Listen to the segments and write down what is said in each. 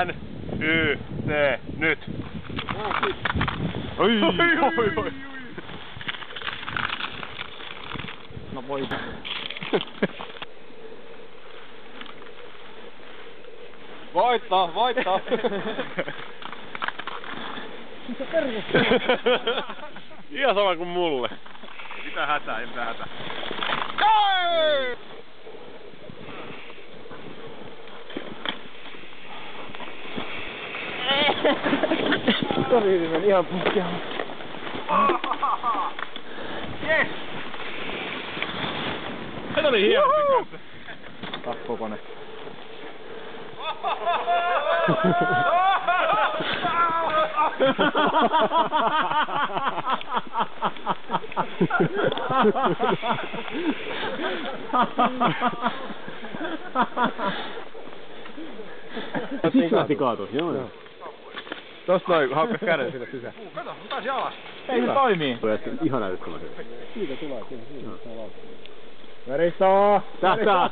N, Y, T, nyt. Oi. No voi. Voittaa. Mitä perkele? Ihan sama kuin mulle. Ei mitään hätää. Jai! Sori, meni ihan puhkeamaan. Yes! Se oli hienosti kanssa. Tappokone. Siksi lähti kaatua, joo. Tosta noin, haukkas käden sinne sisään. Kato, taas alas. Ei se toimii. Ihan älyttömän. Siitä tulee, siitä. Veristo! Tähtää!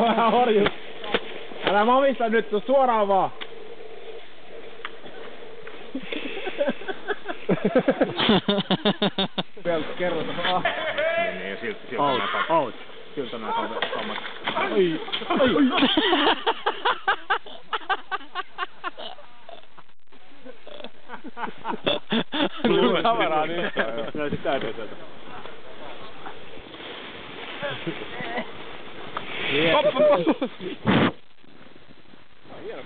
Vähän horjus. Älä mamista nyt, tuu suoraan vaan. Vielä kerrotaan. Niin, siltä Out. Siltä nää kammat. Ai. Kameraa nyt. Kyllä sit täytyy tätä. Hieno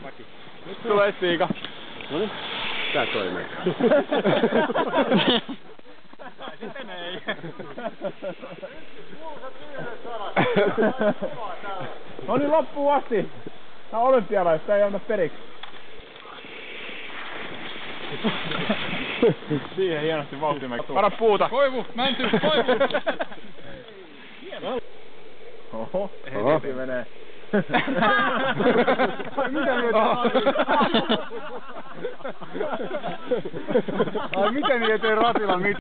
paki. Nyt tulee Stiika. Noniin. Tää toimii. Sitten ei. No niin, loppuun asti. Tää on olympialaista, ei anna periksi. Siihen hienosti vauhtimäki. Vara puuta. Koivu, mänty, koivu. Hieno. Oho. Heti menee. Ai mitä mietin ratilla mitään?